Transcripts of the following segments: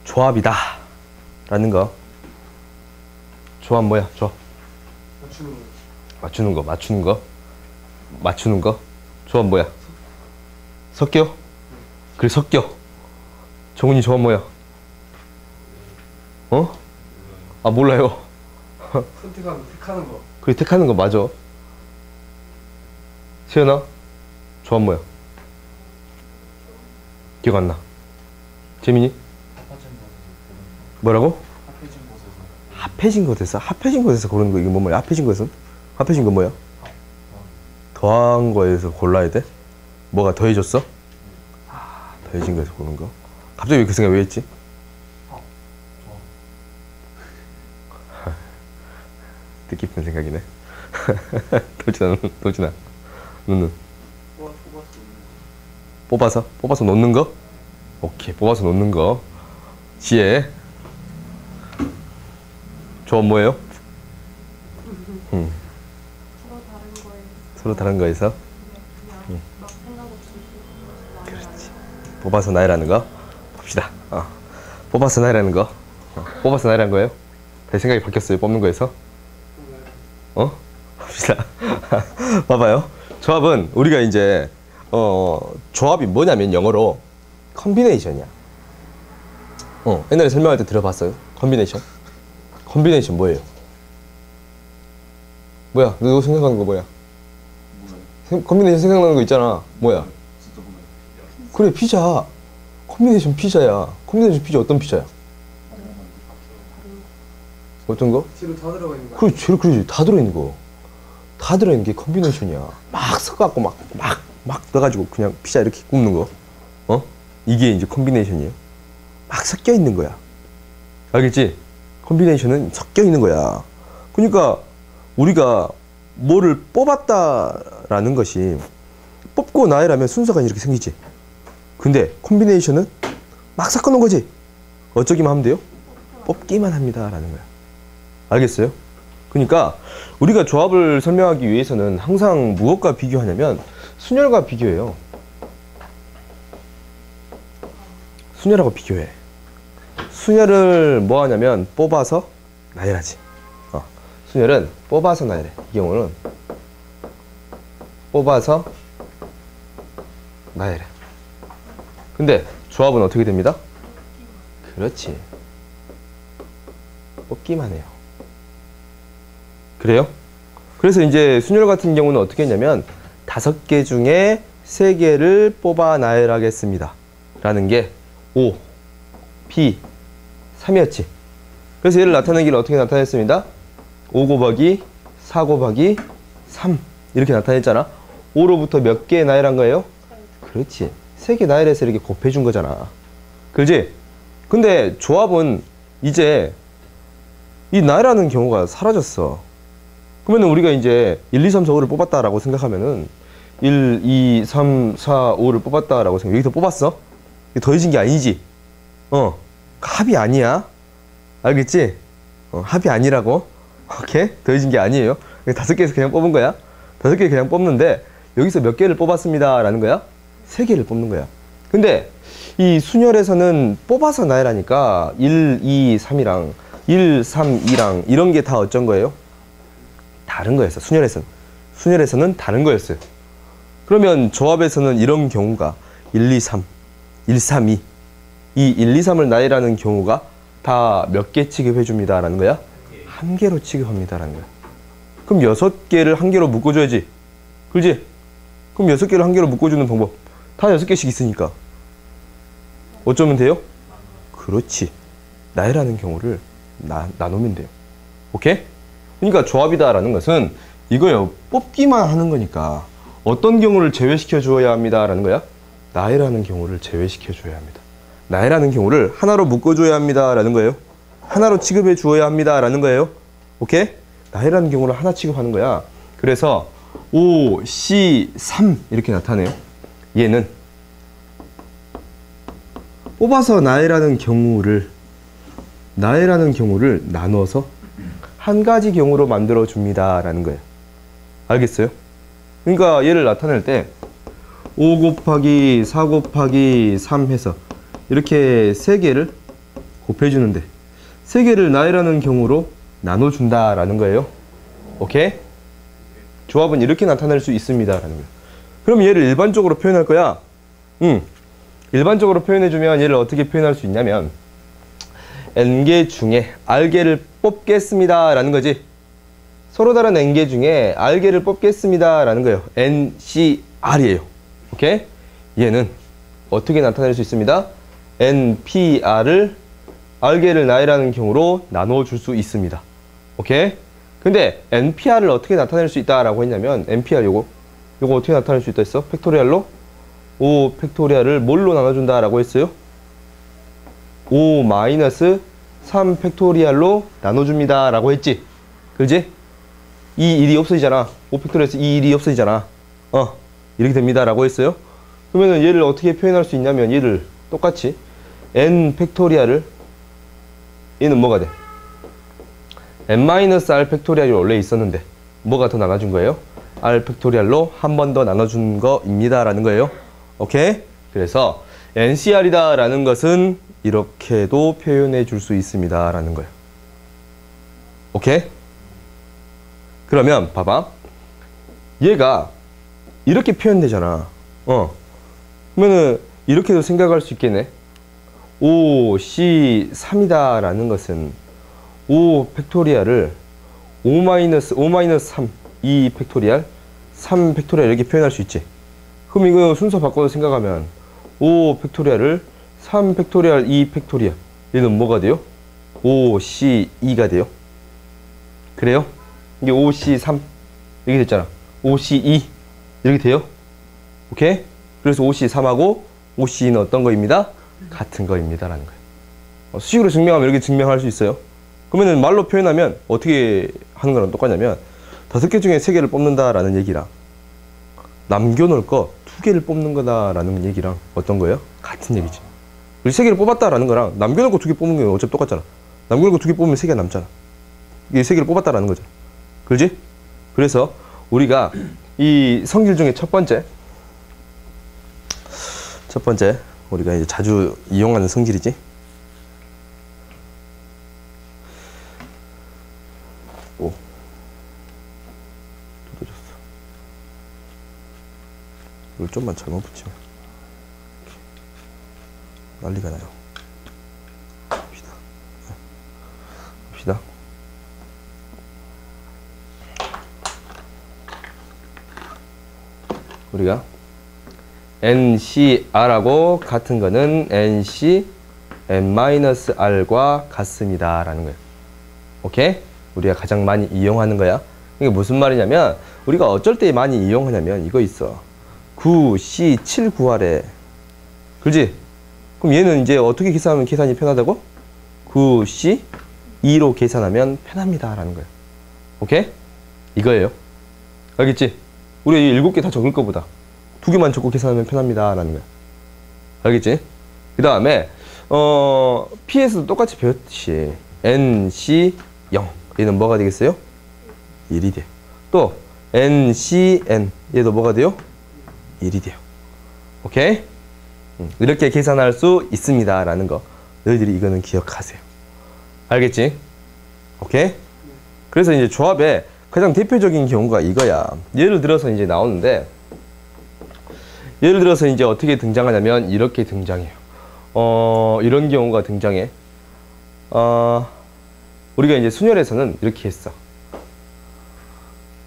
조합이다 라는 거. 조합 뭐야? 조합 맞추는 거. 조합 뭐야? 섞여? 그래, 섞여. 정훈이 조합 뭐야? 어? 아, 몰라요. 택하는 거. 그래, 택하는 거 맞아. 세연아, 조합 뭐야? 기억 안 나. 재민이? 뭐라고? 합해진 곳에서. 합해진 곳에서 고르는 거. 이게 뭔 말이야? 합해진 곳은? 합해진 거 뭐야? 더한 거에서 골라야 돼? 뭐가 더해졌어? 아, 더해진 거에서 고르는 거. 갑자기 왜 그 생각 왜 했지? 뜻깊은 생각이네. 도진아, 너는? 뽑아서 놓는 거? 오케이, 뽑아서 놓는 거. 지혜. 조합 뭐예요? 서로 다른 거에서. 그렇지. 뽑아서 나열하는 거. 봅시다. 뽑아서 나열하는 거. 뽑아서 나열한 거예요? 내 생각이 바뀌었어요. 뽑는 거에서. 봅시다. 봐봐요. 조합은 우리가 이제 조합이 뭐냐면 영어로 컨비네이션이야. 옛날에 설명할 때 들어봤어요? 컨비네이션? 컨비네이션 뭐예요? 뭐야? 너 생각하는 거 뭐야? 컨비네이션 생각나는 거 있잖아. 뭐야? 그래, 피자. 컨비네이션 피자야. 컨비네이션 피자 어떤 피자야? 어떤 거? 재료 다 들어가 있는 거. 그래, 재료 그러지. 다 들어있는 거. 다 들어있는 게 컨비네이션이야. 막 섞어갖고 막 넣어가지고 그냥 피자 이렇게 굽는 거. 이게 이제 컨비네이션이에요. 막 섞여 있는 거야. 알겠지? 컨비네이션은 섞여 있는 거야. 그러니까 우리가 뭐를 뽑았다라는 것이 뽑고 나열하면 순서가 이렇게 생기지. 근데 컨비네이션은 막 섞어 놓은 거지. 어쩌기만 하면 돼요? 뽑기만 합니다 라는 거야. 알겠어요? 그러니까 우리가 조합을 설명하기 위해서는 항상 무엇과 비교하냐면 순열과 비교해요. 순열하고 비교해. 순열을 뭐 하냐면 뽑아서 나열하지. 순열은 뽑아서 나열해. 이 경우는 뽑아서 나열해. 근데 조합은 어떻게 됩니다? 그렇지. 뽑기만 해요. 그래요? 그래서 이제 순열 같은 경우는 어떻게 했냐면 5개 중에 3개를 뽑아 나열하겠습니다 라는 게 5, P, 3이었지. 그래서 얘를 나타내는 길은 어떻게 나타냈습니다? 5 곱하기 4 곱하기 3 이렇게 나타냈잖아. 5로부터 몇 개 나열한 거예요? 그렇지. 3개 나열해서 이렇게 곱해준 거잖아. 그렇지? 근데 조합은 이제 이 나열하는 경우가 사라졌어. 그러면 우리가 이제 1, 2, 3, 4, 5를 뽑았다라고 생각하면은 1, 2, 3, 4, 5를 뽑았다라고 생각. 여기서 뽑았어? 더해진 게 아니지. 합이 아니야. 알겠지? 합이 아니라고. 오케이? 더해진 게 아니에요. 5개에서 그냥 뽑은 거야. 5개 그냥 뽑는데 여기서 몇 개를 뽑았습니다 라는 거야? 3개를 뽑는 거야. 근데 이 순열에서는 뽑아서 나열하니까 1, 2, 3이랑 1, 3, 2랑 이런 게 다 어쩐 거예요? 다른 거였어. 순열에서는 다른 거였어요. 그러면 조합에서는 이런 경우가 1, 2, 3, 1, 3, 2 이 1, 2, 3을 나열하는 경우가 다 몇 개 취급해 줍니다 라는 거야? 1개로 취급합니다 라는 거야. 그럼 6개를 1개로 묶어줘야지. 그렇지? 그럼 6개를 1개로 묶어주는 방법. 다 6개씩 있으니까 어쩌면 돼요? 그렇지. 나열하는 경우를 나누면 돼요. 오케이? 그러니까 조합이다 라는 것은 이거예요. 뽑기만 하는 거니까 어떤 경우를 제외시켜 주어야 합니다 라는 거야? 나열하는 경우를 제외시켜 줘야 합니다. 나열하는 경우를 하나로 묶어줘야 합니다 라는 거예요. 하나로 취급해 주어야 합니다 라는 거예요. 오케이? 나열하는 경우를 하나 취급하는 거야. 그래서 5, C, 3 이렇게 나타내요. 얘는 뽑아서 나열하는 경우를 나눠서 한 가지 경우로 만들어 줍니다 라는 거예요. 알겠어요? 그러니까 얘를 나타낼 때 5 곱하기 4 곱하기 3 해서 이렇게 세 개를 곱해주는데 세 개를 나열하는 경우로 나눠준다라는 거예요. 오케이? 조합은 이렇게 나타낼 수 있습니다라는 거예요. 그럼 얘를 일반적으로 표현할 거야. 일반적으로 표현해주면 얘를 어떻게 표현할 수 있냐면 n개 중에 r개를 뽑겠습니다 라는 거지. 서로 다른 n개 중에 r개를 뽑겠습니다 라는 거예요. ncr이에요. 오케이? 얘는 어떻게 나타낼 수 있습니다? npr을 r개를 나열하는 경우로 나눠줄 수 있습니다. 오케이? 근데 npr을 어떻게 나타낼 수 있다라고 했냐면 npr 요거 어떻게 나타낼 수 있다 했어? 팩토리얼로 5 팩토리얼을 뭘로 나눠준다라고 했어요? 5 마이너스 3 팩토리얼로 나눠줍니다 라고 했지. 그렇지? 이 일이 없어지잖아. 5 팩토리얼에서 이 일이 없어지잖아. 이렇게 됩니다 라고 했어요. 그러면 얘를 어떻게 표현할 수 있냐면 얘를 똑같이 n 팩토리얼을 얘는 뭐가 돼? n-r 팩토리얼이 원래 있었는데 뭐가 더 나눠준 거예요? r 팩토리얼로 한 번 더 나눠준 거입니다 라는 거예요. 오케이? 그래서 ncr이다 라는 것은 이렇게도 표현해 줄 수 있습니다 라는 거예요. 오케이? 그러면 봐봐. 얘가 이렇게 표현되잖아. 그러면은 이렇게도 생각할 수 있겠네. 5C3이다 라는 것은 5 팩토리얼을 5-3 2 팩토리얼 3 팩토리얼 이렇게 표현할 수 있지. 그럼 이거 순서 바꿔서 생각하면 5 팩토리얼을 3 팩토리얼 2 팩토리얼 얘는 뭐가 돼요? 5C2가 돼요. 그래요? 이게 5C3 이렇게 됐잖아. 5C2 이렇게 돼요. 오케이? 그래서 5C3하고 5C는 어떤 거입니다? 같은 거입니다 라는 거예요. 수식으로 증명하면 이렇게 증명할 수 있어요. 그러면 말로 표현하면 어떻게 하는 거랑 똑같냐면 5개 중에 3개를 뽑는다 라는 얘기랑 남겨놓을 거 2개를 뽑는 거다 라는 얘기랑 어떤 거예요? 같은 얘기지. 우리 3개를 뽑았다 라는 거랑 남겨놓을 거 2개 뽑는 게 어차피 똑같잖아. 남겨놓을 거 2개 뽑으면 3개가 남잖아. 이게 3개를 뽑았다 라는 거죠. 그렇지? 그래서 우리가 이 성질 중에 첫 번째 우리가 이제 자주 이용하는 성질이지. 오, 두드렸어. 이걸 좀만 잘못 붙이면 난리가 나요. 봅시다. 우리가 NCR하고 같은 거는 NC N-R과 같습니다 라는 거예요. 오케이? 우리가 가장 많이 이용하는 거야. 이게 무슨 말이냐면 우리가 어쩔 때 많이 이용하냐면 이거 있어. 9C7 구하래. 그렇지? 그럼 얘는 이제 어떻게 계산하면 계산이 편하다고? 9C2로 계산하면 편합니다 라는 거예요. 오케이? 이거예요. 알겠지? 우리 7개 다 적을 거보다 2개만 적고 계산하면 편합니다 라는 거야. 알겠지? 그 다음에 P에서도 똑같이 배웠듯이 NC0 얘는 뭐가 되겠어요? 1이 돼요. 또 NCN 얘도 뭐가 돼요? 1이 돼요. 오케이? 이렇게 계산할 수 있습니다 라는 거 너희들이 이거는 기억하세요. 알겠지? 오케이? 그래서 이제 조합에 가장 대표적인 경우가 이거야. 예를 들어서 이제 나오는데 예를 들어서 이제 어떻게 등장하냐면 이렇게 등장해요. 이런 경우가 등장해. 우리가 이제 순열에서는 이렇게 했어.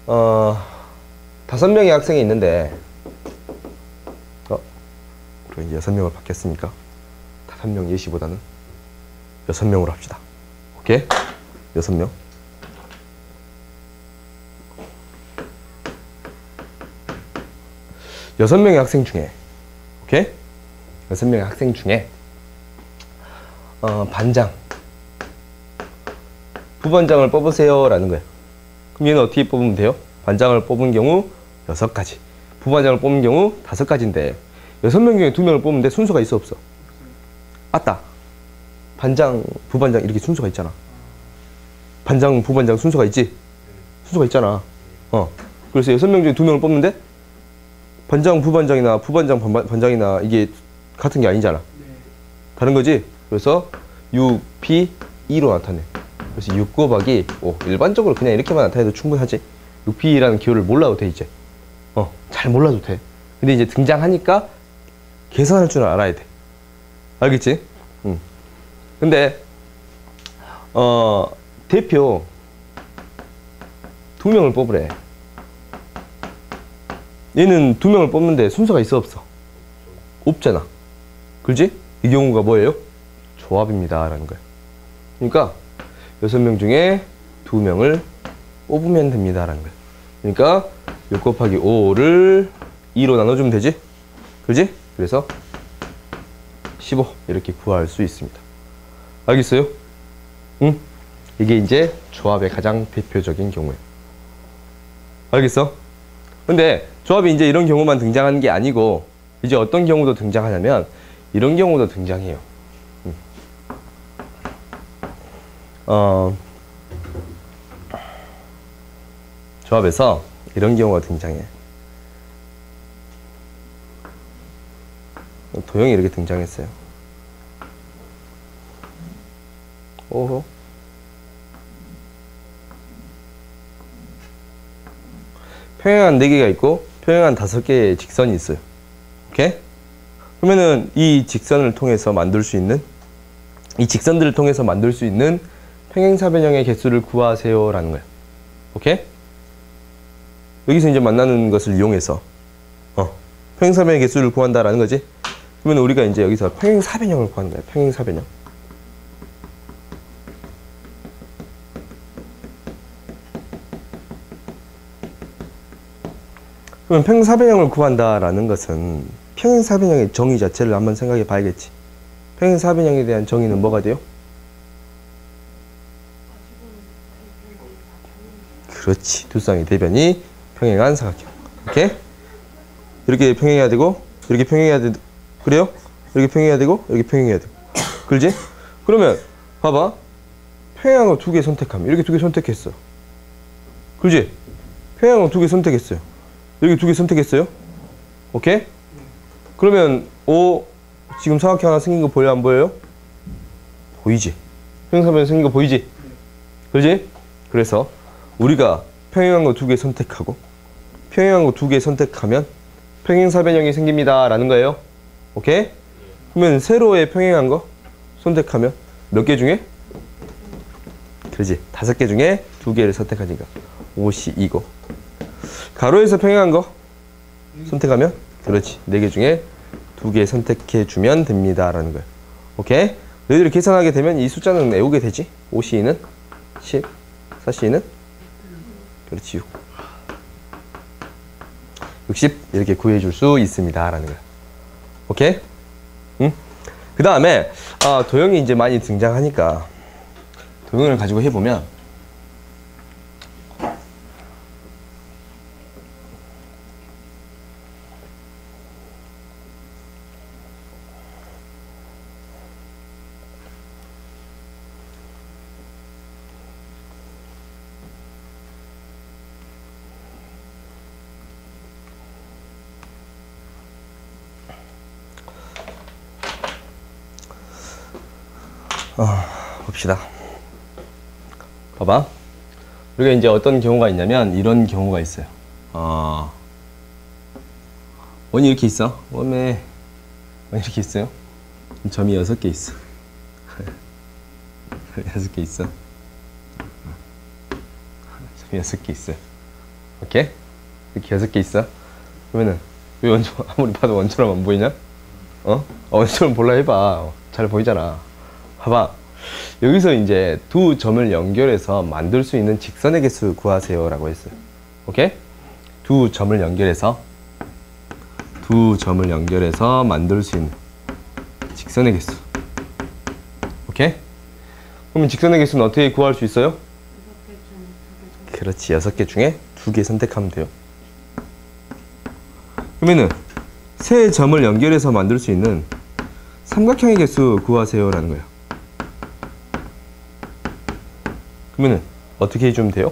5명의 학생이 있는데 우리가 이제 6명을 받겠으니까 5명 예시보다는 6명으로 합시다. 오케이? 6명. 6명의 학생 중에, 오케이? 6명의 학생 중에, 반장, 부반장을 뽑으세요 라는 거예요. 그럼 얘는 어떻게 뽑으면 돼요? 반장을 뽑은 경우 6가지, 부반장을 뽑은 경우 5가지인데 6명 중에 2명을 뽑는데 순서가 있어 없어? 맞다. 반장, 부반장 이렇게 순서가 있잖아. 반장, 부반장 순서가 있지? 순서가 있잖아. 그래서 6명 중에 2명을 뽑는데 반장, 부반장이나 부반장, 반장이나 이게 같은 게 아니잖아. 다른 거지? 그래서 6p2로 나타내. 그래서 6 곱하기 5. 일반적으로 그냥 이렇게만 나타내도 충분하지. 6p라는 기호를 몰라도 돼, 이제. 잘 몰라도 돼. 근데 이제 등장하니까 계산할 줄 알아야 돼. 알겠지? 응. 근데, 대표 2명을 뽑으래. 얘는 2명을 뽑는데 순서가 있어, 없어? 없잖아. 그렇지? 이 경우가 뭐예요? 조합입니다. 라는 거예요. 그러니까 6명 중에 2명을 뽑으면 됩니다. 라는 거예요. 그러니까 6 곱하기 5를 2로 나눠주면 되지? 그렇지? 그래서 15 이렇게 구할 수 있습니다. 알겠어요? 응? 이게 이제 조합의 가장 대표적인 경우예요. 알겠어? 근데 조합이 이제 이런 경우만 등장하는 게 아니고 이제 어떤 경우도 등장하냐면 이런 경우도 등장해요. 조합에서 이런 경우가 등장해. 도형이 이렇게 등장했어요. 오호. 평행한 4개가 있고 평행한 5개의 직선이 있어요. 오케이? 그러면은 이 직선을 통해서 만들 수 있는 이 직선들을 통해서 만들 수 있는 평행사변형의 개수를 구하세요 라는 거예요. 오케이? 여기서 이제 만나는 것을 이용해서 평행사변형의 개수를 구한다라는 거지. 그러면 우리가 이제 여기서 평행사변형을 구하는 거예요. 평행사변형. 그러면 평행사변형을 구한다라는 것은 평행사변형의 정의 자체를 한번 생각해 봐야겠지. 평행사변형에 대한 정의는 뭐가 돼요? 그렇지. 두 쌍의 대변이 평행한 사각형. 오케이? 이렇게 평행해야 되고 이렇게 평행해야 되고 그래요? 이렇게 평행해야 되고 이렇게 평행해야 되고 그렇지? 그러면 봐봐. 평행한 거 2개 선택하면 이렇게 2개 선택했어. 그렇지? 평행한 거 2개 선택했어요. 이렇게 2개 선택했어요. 오케이? 그러면 지금 사각형 하나 생긴 거 보여 안 보여요? 보이지? 평행사변형 생긴 거 보이지? 그렇지? 그래서 우리가 평행한 거 2개 선택하고 평행한 거 2개 선택하면 평행사변형이 생깁니다 라는 거예요. 오케이? 그러면 세로의 평행한 거 선택하면 몇 개 중에? 그렇지. 5개 중에 2개를 선택하니까 옷이 이거. 가로에서 평행한 거 선택하면 그렇지. 4개 중에 2개 선택해 주면 됩니다 라는 거예요. 오케이? 너희들이 계산하게 되면 이 숫자는 외우게 되지. 5c는 10, 4c는 그렇지 6. 60 이렇게 구해줄 수 있습니다 라는 거예요. 오케이? 응? 그 다음에 도형이 이제 많이 등장하니까 도형을 가지고 해보면 봅시다. 봐봐. 우리가 이제 어떤 경우가 있냐면 이런 경우가 있어요. 원이 이렇게 있어. 원이 이렇게 있어요. 점이 6개 있어. 6개 있어. 점이 6개 있어요. 오케이? 이렇게 6개 있어. 그러면은 왜 아무리 봐도 원처럼 안 보이냐? 원처럼 볼라 해봐. 잘 보이잖아. 봐봐. 여기서 이제 두 점을 연결해서 만들 수 있는 직선의 개수 구하세요 라고 했어요. 오케이? 두 점을 연결해서 만들 수 있는 직선의 개수. 오케이? 그러면 직선의 개수는 어떻게 구할 수 있어요? 그렇지. 6개 중에 2개 선택하면 돼요. 그러면은 세 점을 연결해서 만들 수 있는 삼각형의 개수 구하세요 라는 거예요. 그러면은 어떻게 해주면 돼요?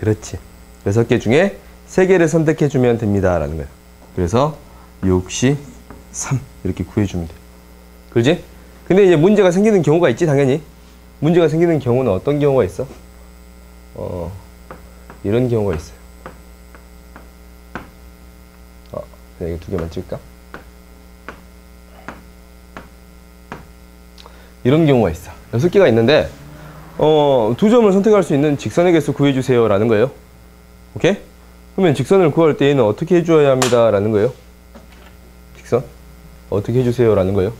그렇지. 6개 중에 3개를 선택해주면 됩니다 라는 거예요. 그래서 6, 3 이렇게 구해주면 돼요. 그렇지? 근데 이제 문제가 생기는 경우가 있지, 당연히. 문제가 생기는 경우는 어떤 경우가 있어? 이런 경우가 있어요. 그냥 이거 2개만 찍을까? 이런 경우가 있어. 6개가 있는데, 2점을 선택할 수 있는 직선의 개수 구해주세요. 라는 거예요. 오케이? 그러면 직선을 구할 때에는 어떻게 해줘야 합니다. 라는 거예요. 직선? 어떻게 해주세요. 라는 거예요.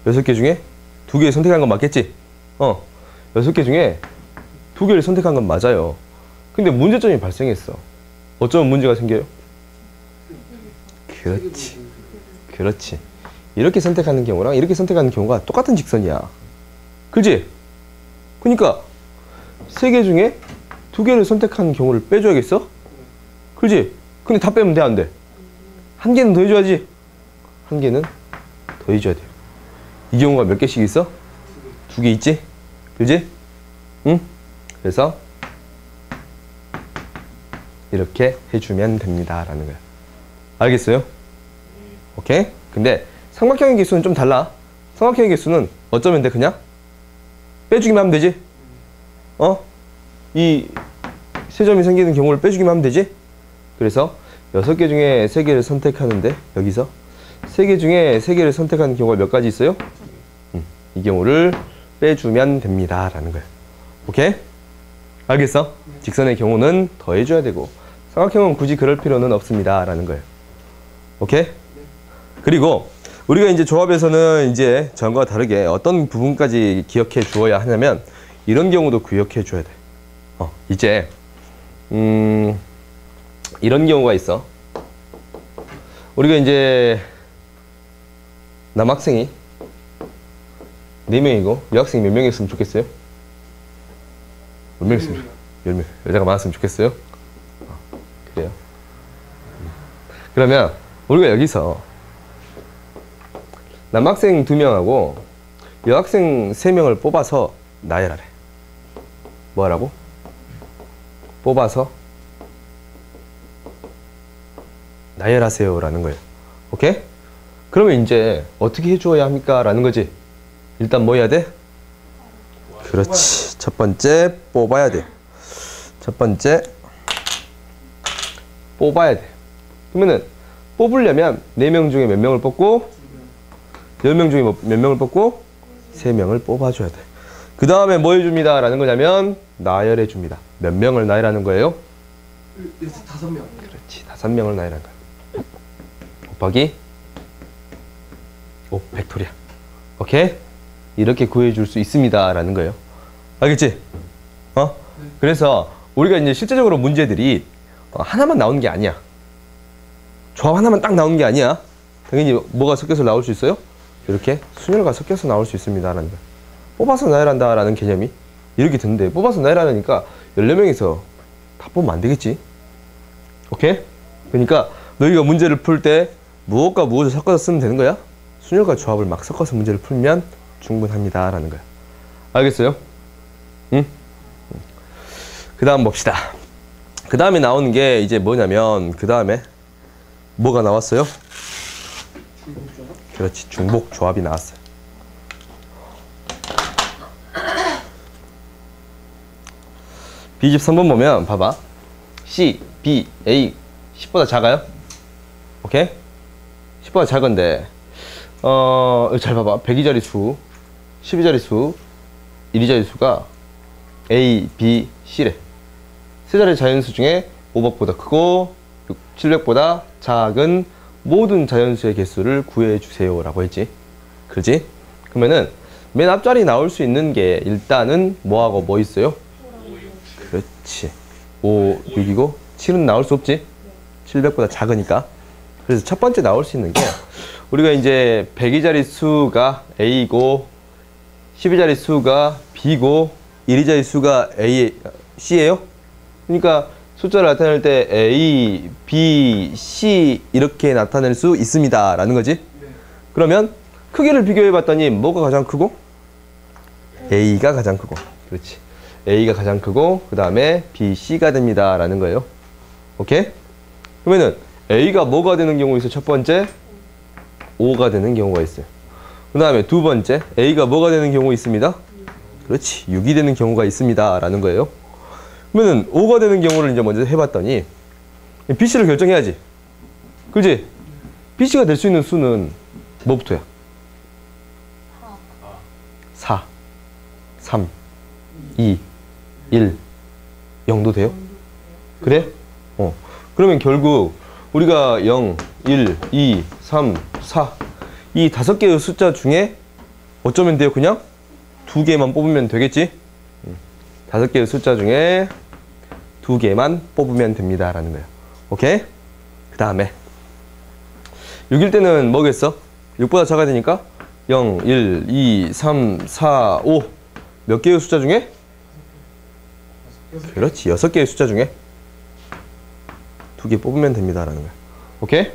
6개 중에 2개 선택한 건 맞겠지? 6개 중에 2개를 선택한 건 맞아요. 근데 문제점이 발생했어. 어쩌면 문제가 생겨요? 그렇지. 그렇지. 이렇게 선택하는 경우랑 이렇게 선택하는 경우가 똑같은 직선이야. 그렇지? 그러니까 3개 중에 2개를 선택한 경우를 빼줘야겠어? 그렇지? 근데 다 빼면 돼, 안 돼? 1개는 더 해줘야지. 1개는 더 해줘야 돼. 이 경우가 몇 개씩 있어? 2개 있지? 그지? 응? 그래서 이렇게 해주면 됩니다. 라는 거야. 알겠어요? 오케이? 근데 삼각형의 개수는 좀 달라. 삼각형의 개수는 어쩌면 돼, 그냥? 빼주기만 하면 되지? 이 3점이 생기는 경우를 빼주기만 하면 되지? 그래서 6개 중에 3개를 선택하는데 여기서 3개 중에 3개를 선택하는 경우가 몇 가지 있어요? 이 경우를 빼주면 됩니다. 라는 거예요. 오케이? 알겠어? 직선의 경우는 더해줘야 되고 삼각형은 굳이 그럴 필요는 없습니다. 라는 거예요. 오케이? 그리고 우리가 이제 조합에서는 이제 전과 다르게 어떤 부분까지 기억해 주어야 하냐면 이런 경우도 기억해 줘야 돼. 이제 이런 경우가 있어. 우리가 이제 남학생이 4명이고 여학생이 몇 명이었으면 좋겠어요? 몇 명 있으면 10명. 여자가 많았으면 좋겠어요? 그래요. 그러면 우리가 여기서 남학생 2명하고 여학생 3명을 뽑아서 나열하래. 뭐 하라고? 뽑아서 나열하세요. 라는 거예요. 오케이? 그러면 이제 어떻게 해주어야 합니까? 라는 거지. 일단 뭐 해야 돼? 그렇지. 첫 번째 뽑아야 돼. 첫 번째 뽑아야 돼. 그러면은 뽑으려면 4명 중에 몇 명을 뽑고 10명 중에 몇 명을 뽑고 3명을 뽑아줘야 돼. 그 다음에 뭐 해줍니다. 라는 거냐면 나열해 줍니다. 몇 명을 나열하는 거예요? 5명. 그렇지. 5명을 나열한 거야. 곱하기 5 팩토리얼. 오케이? 이렇게 구해줄 수 있습니다. 라는 거예요. 알겠지? 그래서 우리가 이제 실제적으로 문제들이 하나만 나오는 게 아니야. 조합 하나만 딱 나오는 게 아니야. 당연히 뭐가 섞여서 나올 수 있어요? 이렇게 순열과 섞여서 나올 수 있습니다. 라는 거예요. 뽑아서 나열한다 라는 개념이 이렇게 드는데 뽑아서 나열하니까 14명에서 다 뽑으면 안 되겠지? 오케이? 그러니까 너희가 문제를 풀 때 무엇과 무엇을 섞어서 쓰면 되는 거야? 순열과 조합을 막 섞어서 문제를 풀면 충분합니다. 라는 거야. 알겠어요? 응? 그 다음 봅시다. 그 다음에 나오는 게 이제 뭐냐면 그 다음에 뭐가 나왔어요? 그렇지. 중복 조합이 나왔어요. B집 3번 보면 봐봐. C, B, A 10보다 작아요? 오케이? 10보다 작은데 잘 봐봐. 102자리 수, 12자리 수, 102자리 수가 A, B, C래. 세 자리 자연수 중에 500보다 크고 700보다 작은 모든 자연수의 개수를 구해주세요 라고 했지. 그렇지? 그러면은 맨 앞자리 나올 수 있는 게 일단은 뭐하고 뭐 있어요? 그렇지. 5, 6이고 7은 나올 수 없지? 700보다 작으니까. 그래서 첫 번째 나올 수 있는 게 우리가 이제 102자리 수가 A고 12자리 수가 B고 102자리 수가 C예요. 그러니까 숫자를 나타낼 때 A, B, C 이렇게 나타낼 수 있습니다. 라는 거지. 그러면 크기를 비교해 봤더니 뭐가 가장 크고? A가 가장 크고. 그렇지. A가 가장 크고 그 다음에 B, C가 됩니다. 라는 거예요. 오케이? 그러면은 A가 뭐가 되는 경우 있어요? 첫 번째 5가 되는 경우가 있어요. 그 다음에 두 번째, A가 뭐가 되는 경우 있습니다? 그렇지, 6이 되는 경우가 있습니다. 라는 거예요. 그러면은 5가 되는 경우를 이제 먼저 해봤더니 BC를 결정해야지. 그지? BC가 될 수 있는 수는 뭐부터야? 4, 3, 2, 1, 0도 돼요? 그래? 그러면 결국 우리가 0, 1, 2, 3, 4 이 5개의 숫자 중에 어쩌면 돼요? 그냥 2개만 뽑으면 되겠지? 5개의 숫자 중에 2개만 뽑으면 됩니다. 라는 거예요. 오케이? 그 다음에 6일 때는 뭐겠어? 6보다 작아야 되니까 0, 1, 2, 3, 4, 5 몇 개의 숫자 중에? 그렇지, 6개의 숫자 중에 2개 뽑으면 됩니다. 라는 거예요. 오케이?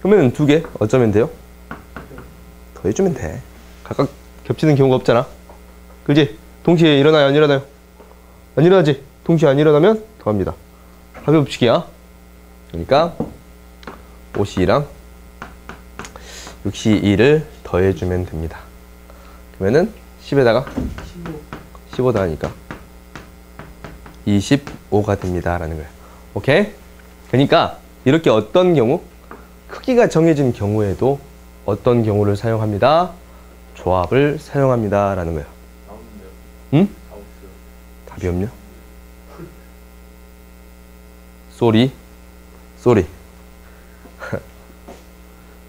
그러면 2개 어쩌면 돼요? 더해주면 돼. 각각 겹치는 경우가 없잖아. 그지? 동시에 일어나요? 안 일어나요? 안 일어나지? 동시에 안 일어나면 더합니다. 합의 법칙이야. 그러니까 5C랑 6C2를 더해주면 됩니다. 그러면은 10에다가 15 더하니까 25가 됩니다. 라는 거예요. 오케이? 그러니까 이렇게 어떤 경우? 크기가 정해진 경우에도 어떤 경우를 사용합니다? 조합을 사용합니다. 라는 거예요. 응? 답이 없냐? 쏘리.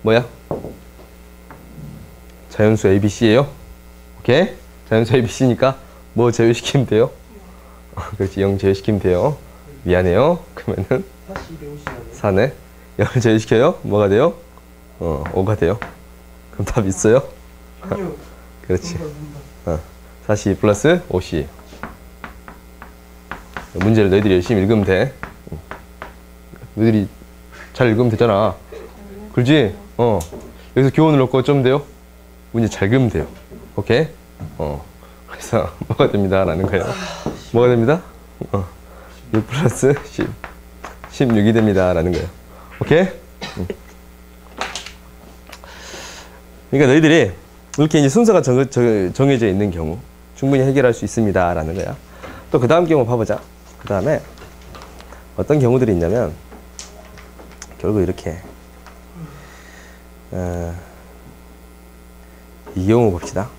뭐야? 자연수 ABC예요? 오케이? 자연수 ABC니까 뭐 제외시키면 돼요? 그렇지, 0 제외시키면 돼요. 미안해요. 그러면은 4네. 0을 제외시켜요? 뭐가 돼요? 5가 돼요. 그럼 답 있어요? 아니요. 그렇지. 4C 플러스 5C. 문제를 너희들이 열심히 읽으면 돼. 너희들이 잘 읽으면 되잖아. 그렇지? 여기서 교훈을 얻고 어쩌면 돼요? 문제 잘 그리면 돼요. 오케이? 그래서 뭐가 됩니다. 라는 거예요. 뭐가 됩니다? 6 플러스 10. 16이 됩니다. 라는 거예요. 오케이? 그러니까 너희들이 이렇게 이제 순서가 정해져 있는 경우 충분히 해결할 수 있습니다. 라는 거야. 또 그 다음 경우 봐보자. 그 다음에 어떤 경우들이 있냐면 결국 이렇게 이 경우 봅시다.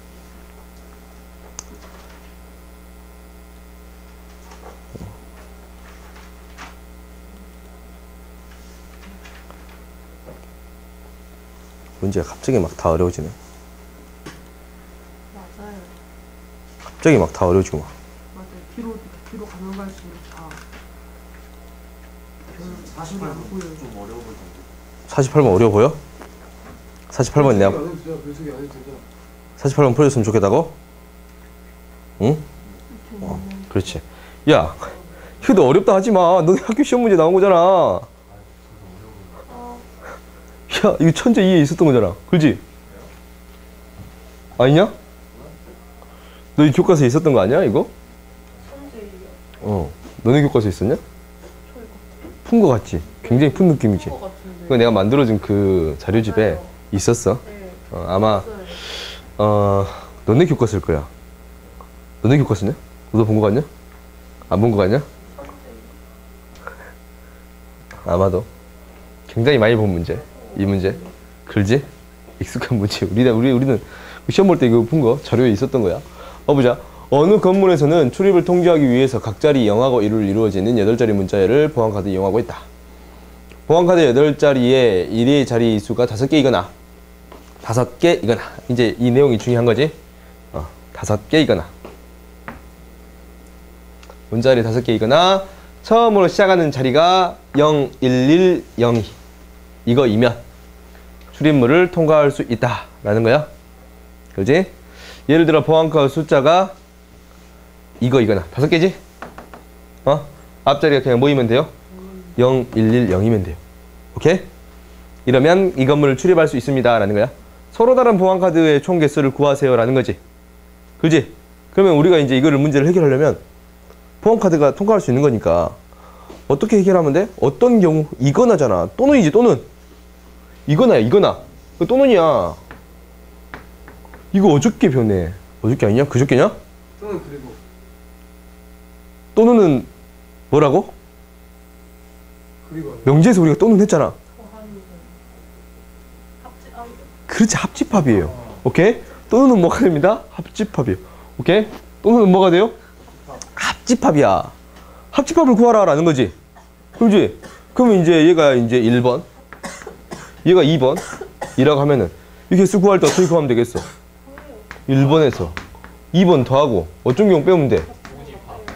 문제가 갑자기 막 다 어려워지네. 맞아요. 갑자기 막 다 어려워지고 막. 맞아요. 뒤로 가면 갈수록 다 40이 안 보여요. 좀 어려워 보이던데. 48번 어려워 보여? 48번 내가 안 해도 돼요. 배속이 안 해도 되죠. 48번 풀어줬으면 좋겠다고? 응? 그렇지. 야, 이거 어렵다 하지 마. 너네 학교 시험 문제 나온 거잖아. 야, 이거 천재 2에 있었던 거잖아. 그렇지? 아니냐? 너 이 교과서에 있었던 거 아니야, 이거? 너네 교과서에 있었냐? 푼 거 같지? 굉장히 푼 느낌이지? 그거 내가 만들어준 그 자료집에 있었어. 아마, 너네 교과서일 거야. 너네 교과서냐? 너도 본 거 같냐? 안 본 거 같냐? 아마도. 굉장히 많이 본 문제. 이 문제. 글지? 익숙한 문제. 우리는 시험 볼 때 이거 푼 거 자료에 있었던 거야. 보자. 어느 건물에서는 출입을 통제하기 위해서 각 자리 0하고 1로 이루어지는 8자리 문자열을 보안카드에 이용하고 있다. 보안카드 8자리에 1의 자리 수가 5개이거나 5개이거나 이제 이 내용이 중요한 거지. 5개이거나 문자열이 5개이거나 처음으로 시작하는 자리가 0, 1, 1, 0 이거이면 출입물을 통과할 수 있다 라는 거야. 그지? 예를 들어 보안카드 숫자가 이거이거나 5개지? 앞자리가 그냥 뭐이면 돼요? 0, 1, 1, 0이면 돼요. 오케이? 이러면 이 건물을 출입할 수 있습니다 라는 거야. 서로 다른 보안카드의 총 개수를 구하세요 라는 거지. 그지? 그러면 우리가 이제 이거를 문제를 해결하려면 보안카드가 통과할 수 있는 거니까 어떻게 해결하면 돼? 어떤 경우? 이거나잖아. 또는이지 또는. 이거나야 이거나. 또는이야. 이거 어저께 변해. 어저께 아니냐? 그저께냐? 또는 그리고 또는은 뭐라고? 그리고 명제에서 우리가 또는 했잖아. 합치 그렇지, 합집합이에요. 오케이? 또는 뭐가 됩니다? 합집합이에요. 오케이? 또는 뭐가 돼요? 합집합이야. 합집합을 구하라 라는 거지. 그렇지? 그러면 이제 얘가 이제 1번, 얘가 2번 이라고 하면은 이 개수 구할 때 어떻게 구하면 되겠어? 1번에서 2번 더하고 어떤 경우 빼면 돼?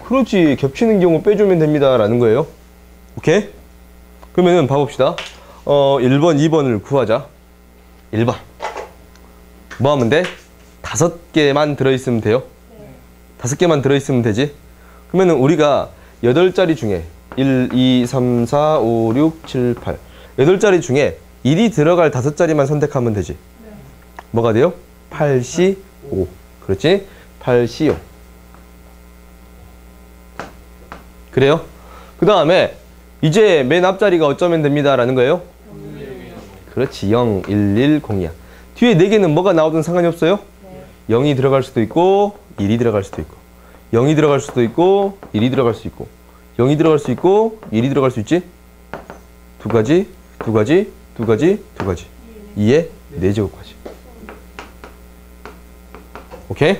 그렇지, 겹치는 경우 빼주면 됩니다 라는 거예요. 오케이? 그러면은 봐봅시다. 1번, 2번을 구하자. 1번 뭐 하면 돼? 5개만 들어있으면 돼요. 5개만 들어있으면 되지. 그러면은 우리가 8자리 중에 1, 2, 3, 4, 5, 6, 7, 8 8자리 중에 1이 들어갈 5자리만 선택하면 되지. 뭐가 돼요? 8, C, 5. 그렇지? 8, C, 5. 그래요? 그 다음에 이제 맨 앞자리가 어쩌면 됩니다 라는 거예요? 그렇지, 0, 1, 1, 0이야. 뒤에 4개는 뭐가 나오든 상관이 없어요? 0이 들어갈 수도 있고 1이 들어갈 수도 있고 0이 들어갈 수도 있고 1이 들어갈 수 있고 0이 들어갈 수 있고 1이 들어갈 수 있지? 두 가지, 두 가지, 두 가지, 두 가지. 2의 4제곱까지. 오케이?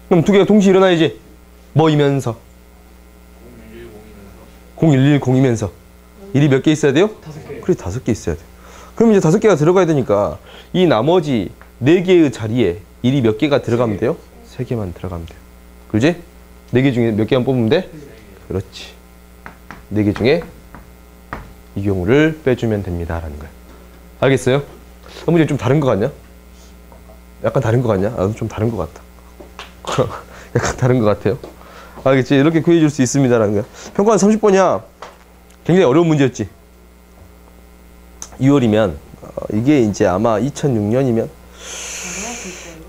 그럼 두 개가 동시에 일어나야지. 뭐이면서? 0110이면서 1이 몇 개 있어야 돼요? 5개. 그래, 5개 있어야 돼. 그럼 이제 5개가 들어가야 되니까 이 나머지 4개의 자리에 1이 몇 개가 들어가면 돼요? 3개만 들어가면 돼요. 그렇지? 4개 중에 몇 개만 뽑으면 돼? 그렇지. 4개 중에 이 경우를 빼주면 됩니다 라는 거야. 알겠어요? 문제 좀 다른 거 같냐? 약간 다른 거 같냐? 나도 좀 다른 거 같다. 약간 다른 거 같아요. 알겠지? 이렇게 구해줄 수 있습니다 라는 거야. 평가는 30번이야. 굉장히 어려운 문제였지. 6월이면 이게 이제 아마 2006년이면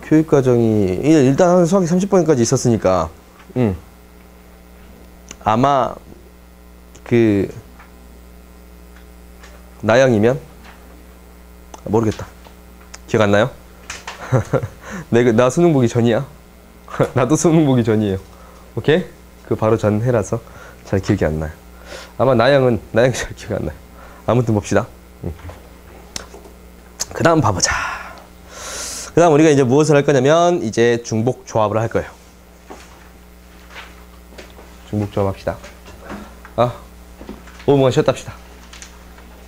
교육과정이 일단 수학이 30번까지 있었으니까 아마 그 나영이면 모르겠다. 기억 안 나요? 나 수능 보기 전이야. 나도 수능 보기 전이에요. 오케이? 그 바로 전 해라서 잘 기억이 안 나요. 아마 나영이 잘 기억 안 나요. 아무튼 봅시다. 그 다음 봐보자. 그 다음 우리가 이제 무엇을 할 거냐면 이제 중복 조합을 할 거예요. 중복 조합 합시다. 5분간 쉬었다 합시다.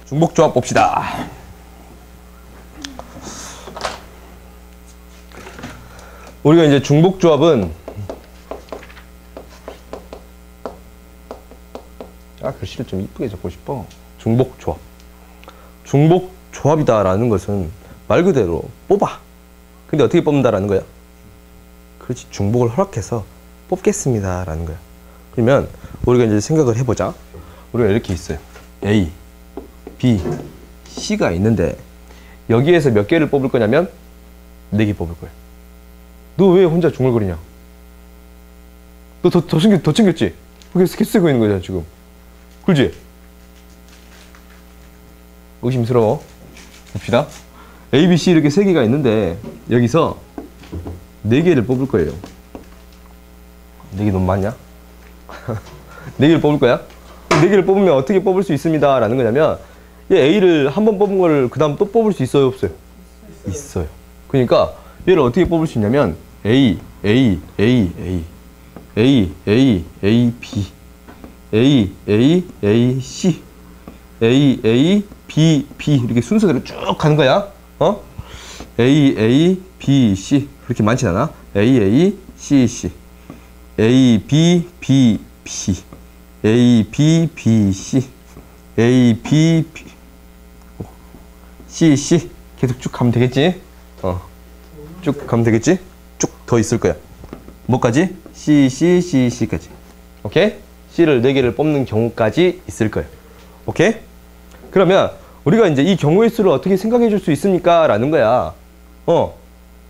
중복 조합 봅시다. 우리가 이제 중복 조합은 글씨를 좀 이쁘게 적고 싶어. 중복 조합. 중복 조합이다라는 것은 말 그대로 뽑아. 근데 어떻게 뽑는다라는 거야? 그렇지, 중복을 허락해서 뽑겠습니다라는 거야. 그러면 우리가 이제 생각을 해보자. 우리가 이렇게 있어요. A, B, C가 있는데 여기에서 몇 개를 뽑을 거냐면 4개 뽑을 거야. 너 왜 혼자 중얼거리냐? 너 더 챙겼지? 그게 스케치 쓰고 있는 거잖아 지금. 그렇지? 의심스러워. 봅시다. A, B, C 이렇게 3개가 있는데 여기서 4개를 뽑을 거예요. 4개 너무 많냐? 4개를 뽑을 거야? 4개를 뽑으면 어떻게 뽑을 수 있습니다 라는 거냐면 얘 A를 한 번 뽑은 거를 그 다음 또 뽑을 수 있어요 없어요? 있어요. 그러니까 얘를 어떻게 뽑을 수 있냐면 A, A, A, A, A, A, A, B, A, A, A, C, A, A, B, B 이렇게 순서대로 쭉 가는 거야. A, A, B, C 그렇게 많진 않아. A, A, C, C, A, B, B, B, A, B, B, C, A, B, B, C, C 계속 쭉 가면 되겠지? 쭉 가면 되겠지? 쭉 더 있을 거야. 뭐까지? C, C, C, C까지. 오케이? C를 4개를 뽑는 경우까지 있을 거예요. 오케이? 그러면 우리가 이제 이 경우의 수를 어떻게 생각해 줄 수 있습니까? 라는 거야.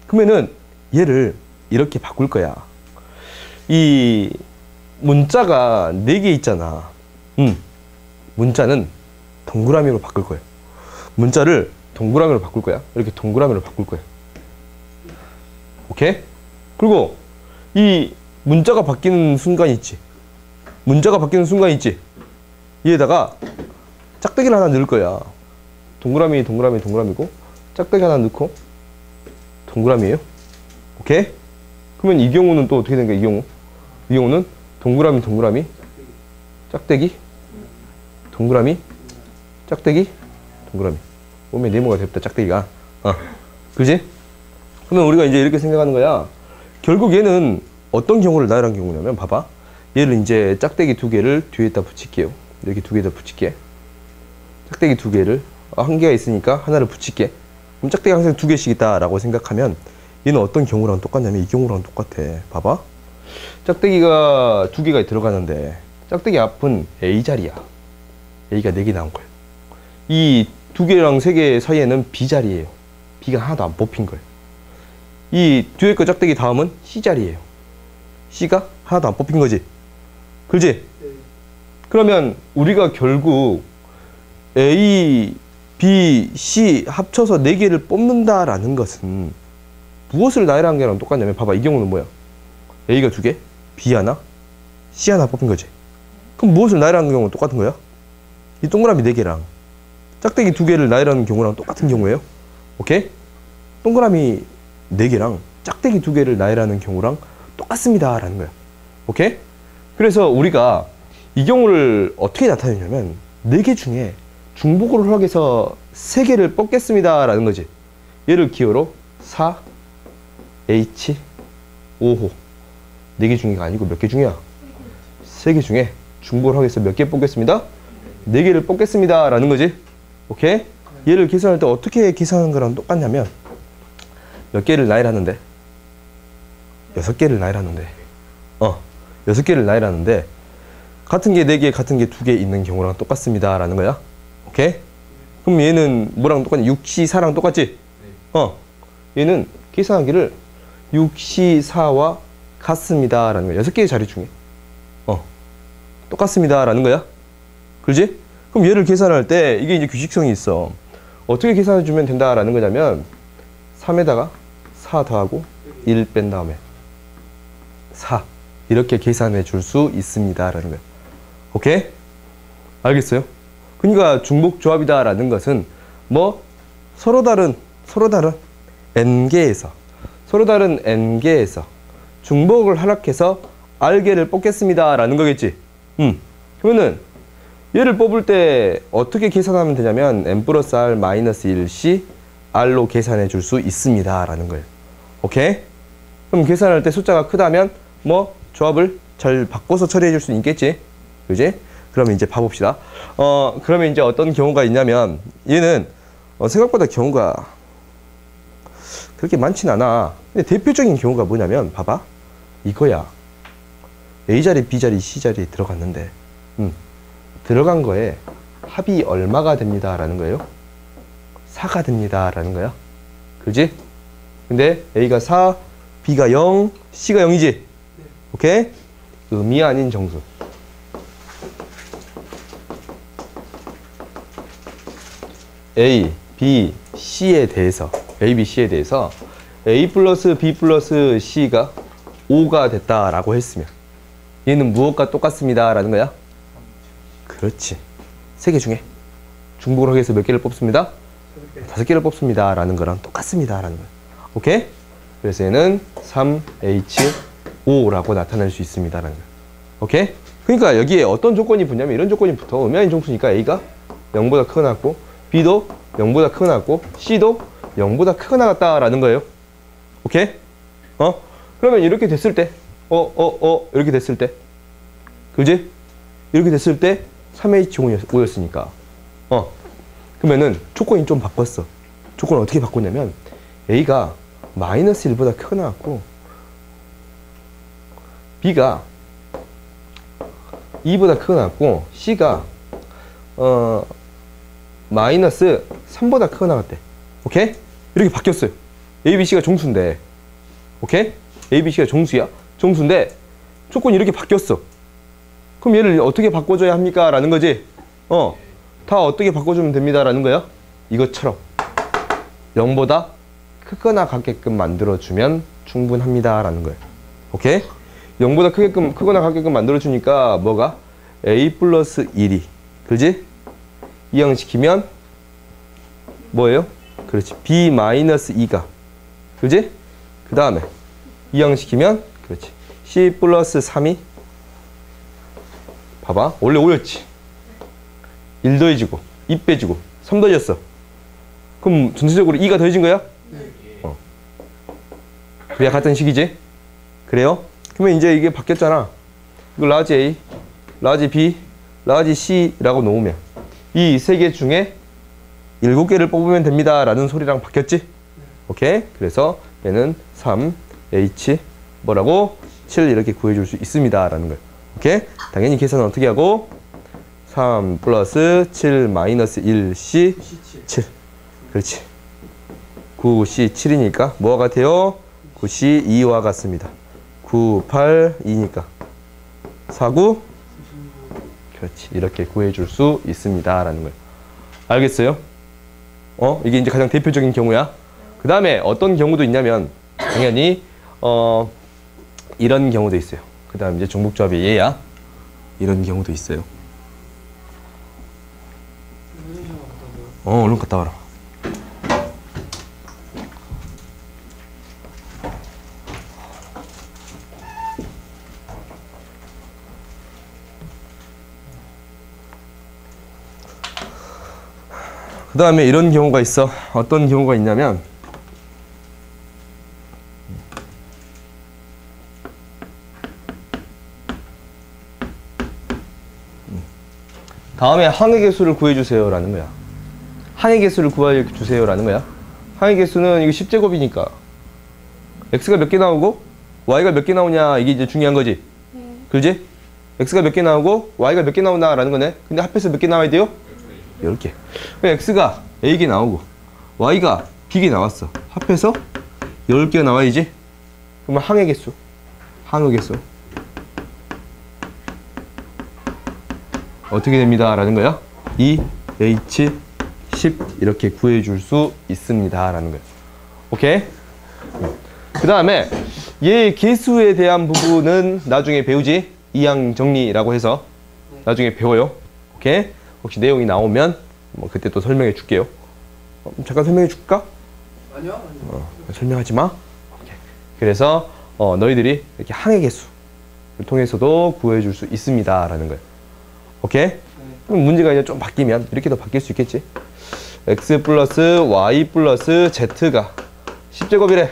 그러면은 얘를 이렇게 바꿀 거야. 이 문자가 4개 있잖아. 문자는 동그라미로 바꿀 거예요. 문자를 동그라미로 바꿀 거야. 이렇게 동그라미로 바꿀 거야. 오케이? 그리고 이 문자가 바뀌는 순간 있지. 문자가 바뀌는 순간 있지. 얘에다가 짝대기를 하나 넣을 거야. 동그라미, 동그라미, 동그라미고 짝대기 하나 넣고 동그라미예요. 오케이? 그러면 이 경우는 또 어떻게 된 거야? 이 경우? 이 경우는 동그라미, 동그라미, 짝대기, 동그라미, 짝대기, 동그라미. 몸에 네모가 됐다, 짝대기가. 그지? 그러면 우리가 이제 이렇게 생각하는 거야. 결국 얘는 어떤 경우를 나열한 경우냐면, 봐봐. 얘를 이제 짝대기 두 개를 뒤에다 붙일게요. 이렇게 두 개에다 붙일게. 짝대기 두 개를, 한 개가 있으니까 하나를 붙일게. 그럼 짝대기가 항상 두 개씩 있다라고 생각하면 얘는 어떤 경우랑 똑같냐면 이 경우랑 똑같아. 봐봐. 짝대기가 두 개가 들어가는데 짝대기 앞은 A 자리야. A가 4개 나온 거예요. 이 두 개랑 세 개 사이에는 B 자리예요. B가 하나도 안 뽑힌 거예요. 이 뒤에 거 짝대기 다음은 C 자리예요. C가 하나도 안 뽑힌 거지. 그렇지? 그러면 우리가 결국 A, B, C 합쳐서 4개를 뽑는다라는 것은 무엇을 나열한 게랑 똑같냐면, 봐봐. 이 경우는 뭐야? A가 2개, B 하나, C 하나 뽑힌 거지. 그럼 무엇을 나열한 경우는 똑같은 거야? 이 동그라미 4개랑 짝대기 2개를 나열하는 경우랑 똑같은 경우예요. 오케이? 동그라미 4개랑 짝대기 2개를 나열하는 경우랑 똑같습니다 라는 거야. 오케이? 그래서 우리가 이 경우를 어떻게 나타내냐면 4개 중에 중복을 허락해서 3개를 뽑겠습니다 라는 거지. 얘를 기호로 4, H, 5호. 4개 중에가 아니고 몇 개 중이야? 3개 중에 중복을 하기 위해서 몇 개 뽑겠습니다? 4개를 뽑겠습니다 라는 거지. 오케이? 얘를 계산할 때 어떻게 계산하는 거랑 똑같냐면, 몇 개를 나열하는데? 6개를 나열하는데 6개를 나열하는데 같은 게 4개, 같은 게 2개 있는 경우랑 똑같습니다 라는 거야. 오케이? 그럼 얘는 뭐랑 똑같니? 6C, 4랑 똑같지? 얘는 계산하기를 6C, 4와 같습니다 라는 거야. 6개의 자리 중에 똑같습니다 라는 거야. 그렇지? 그럼 얘를 계산할 때 이게 이제 규칙성이 있어. 어떻게 계산해 주면 된다라는 거냐면 3에다가 4 더하고 1 뺀 다음에 4 이렇게 계산해 줄 수 있습니다 라는 거야. 오케이? 알겠어요? 그러니까 중복조합이다 라는 것은 뭐 서로 다른 n개에서 중복을 허락해서 r개를 뽑겠습니다 라는 거겠지. 그러면은 얘를 뽑을 때 어떻게 계산하면 되냐면 n 플러스 r 마이너스 1c r로 계산해 줄 수 있습니다 라는 거예요. 오케이? 그럼 계산할 때 숫자가 크다면 뭐 조합을 잘 바꿔서 처리해 줄 수 있겠지. 그지? 그러면 이제 봐봅시다. 그러면 이제 어떤 경우가 있냐면 얘는 생각보다 경우가 그렇게 많진 않아. 근데 대표적인 경우가 뭐냐면 봐봐. 이거야. A 자리, B 자리, C 자리에 들어갔는데 들어간 거에 합이 얼마가 됩니다 라는 거예요? 4가 됩니다 라는 거야. 그지? 근데 A가 4, B가 0, C가 0이지? 오케이? 의미 아닌 정수. A, B, C에 대해서 A, B, C에 대해서 A 플러스 B 플러스 C가 5가 됐다라고 했으면 얘는 무엇과 똑같습니다 라는 거야? 그렇지. 3개 중에 중복을 하기 위해서 몇 개를 뽑습니다? 5개를 뽑습니다 라는 거랑 똑같습니다 라는 거야. 오케이? 그래서 얘는 3H5라고 나타낼 수 있습니다 라는 거야. 오케이? 그러니까 여기에 어떤 조건이 붙냐면 이런 조건이 붙어. 의미 아닌 정수니까 A가 0보다 크거나 같고 B도 0보다 크거나 같고 C도 0보다 크거나 같다 라는 거예요. 오케이? 그러면 이렇게 됐을 때 이렇게 됐을 때 그지? 이렇게 됐을 때 3H5였으니까 그러면은 조건이 좀 바꿨어. 조건을 어떻게 바꿨냐면 A가 마이너스 1보다 크거나 같고 B가 2보다 크거나 같고 C가 마이너스 3보다 크거나 같대. 오케이? 이렇게 바뀌었어요. A, B, C가 정수인데 오케이? A, B, C가 정수야. 정수인데 조건이 이렇게 바뀌었어. 그럼 얘를 어떻게 바꿔줘야 합니까? 라는 거지. 다 어떻게 바꿔주면 됩니다. 라는 거야. 이것처럼 0보다 크거나 같게끔 만들어주면 충분합니다라는 거예요. 오케이? 0보다 크거나 같게끔 만들어주니까 뭐가? a 플러스 1이 그지? 이항시키면 뭐예요? 그렇지. b 마이너스 2가 그지? 그 다음에 이항시키면 그렇지. c 플러스 3이 봐봐. 원래 5였지. 1 더해지고 2 빼지고 3 더해졌어. 그럼 전체적으로 2가 더해진 거야? 네. 그래야 같은 식이지? 그래요? 그러면 이제 이게 바뀌었잖아. 이거 라지 A, 라지 B, 라지 C라고 놓으면 이 세 개 중에 7개를 뽑으면 됩니다 라는 소리랑 바뀌었지? 오케이? 그래서 얘는 3, H 뭐라고? 7 이렇게 구해줄 수 있습니다 라는 거예요. 오케이? 당연히 계산은 어떻게 하고? 3 플러스 7 마이너스 1 C 7 그렇지. 9C 7이니까 뭐와 같아요? 9C 2와 같습니다. 9, 8, 2니까 4, 9 그렇지. 이렇게 구해줄 수 있습니다 라는 거예요. 알겠어요? 이게 이제 가장 대표적인 경우야. 그 다음에 어떤 경우도 있냐면 당연히 이런 경우도 있어요. 그 다음 이제 종목조합이 얘야. 이런 경우도 있어요. 얼른 갔다 와라. 그 다음에 이런 경우가 있어. 어떤 경우가 있냐면 다음에 항의 개수를 구해주세요 라는 거야. 항의 개수를 구해주세요 라는 거야. 항의 개수는 이거 10제곱이니까 x가 몇 개 나오고 y가 몇 개 나오냐 이게 이제 중요한 거지. 그렇지? x가 몇 개 나오고 y가 몇 개 나오나 라는 거네. 근데 합해서 몇 개 나와야 돼요? 10개. x가 a개 나오고 y가 b개 나왔어. 합해서 10개가 나와야지. 그러면 항의 개수. 항의 개수. 어떻게 됩니다 라는 거야? 2, h, 10 이렇게 구해줄 수 있습니다 라는 거야. 오케이? 그 다음에 얘 개수에 대한 부분은 나중에 배우지. 이항 정리라고 해서 나중에 배워요. 오케이? 혹시 내용이 나오면 뭐 그때 또 설명해 줄게요. 잠깐 설명해 줄까? 아니요. 설명하지 마. 오케이. 그래서 너희들이 이렇게 항의 개수를 통해서도 구해줄 수 있습니다 라는 거예요. 오케이? 그럼 문제가 이제 좀 바뀌면 이렇게도 바뀔 수 있겠지. x 플러스 y 플러스 z가 10제곱이래.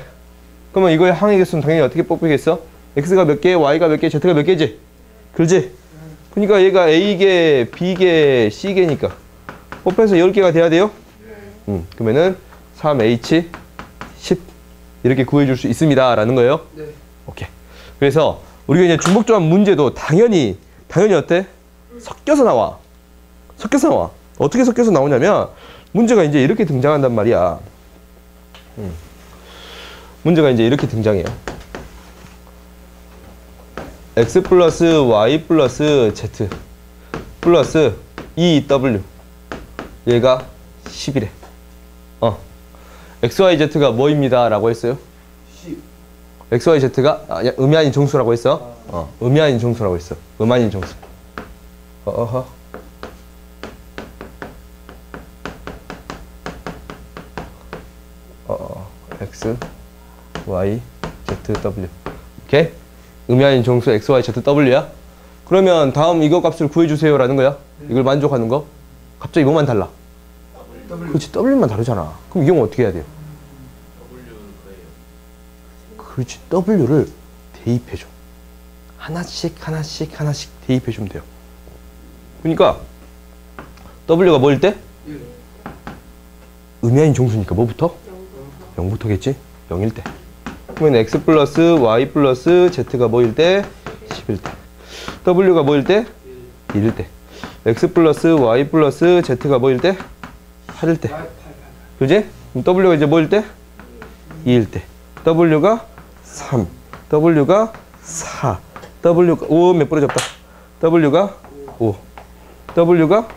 그러면 이거의 항의 개수는 당연히 어떻게 뽑히겠어? x가 몇 개, y가 몇 개, z가 몇 개지? 그렇지? 그러니까 얘가 a개, b개, c개니까 뽑혀서 10개가 돼야 돼요? 그러면은 3h 10 이렇게 구해줄 수 있습니다 라는 거예요. 네. 오케이. 그래서 우리가 이제 중복조합 문제도 당연히 어때? 섞여서 나와. 섞여서 나와. 어떻게 섞여서 나오냐면 문제가 이제 이렇게 등장한단 말이야. 문제가 이제 이렇게 등장해요. x 플러스 y 플러스 z 플러스 2w 얘가 10이래. xyz가 뭐입니다 라고 했어요? 10. xyz가 음이 아닌 정수라고 했어? 음이 아닌 정수라고 했어. 음 아닌 정수. x, y, z, w. 오케이? 음이 아닌 정수 x, y, z, w야. 그러면 다음 이거 값을 구해주세요 라는 거야. 이걸 만족하는 거. 갑자기 뭐만 달라? W. 그렇지. w만 다르잖아. 그럼 이 경우 어떻게 해야 돼요? 그렇지. w를 대입해줘. 하나씩 대입해주면 돼요. 그러니까 w가 뭐일 때? 1. 음이 아닌 정수니까 뭐부터? 0부터겠지? 0일 때. 그러면 x 플러스 y 플러스 z가 뭐일 때? 10일 때. w가 뭐일 때? 1일 때. x 플러스 y 플러스 z가 뭐일 때? 8일 때. 8. 그지? 그럼 w가 이제 뭐일 때? 2일 때. w가 3. w가 4. w가 5 몇 번에 접다. w가 5. w가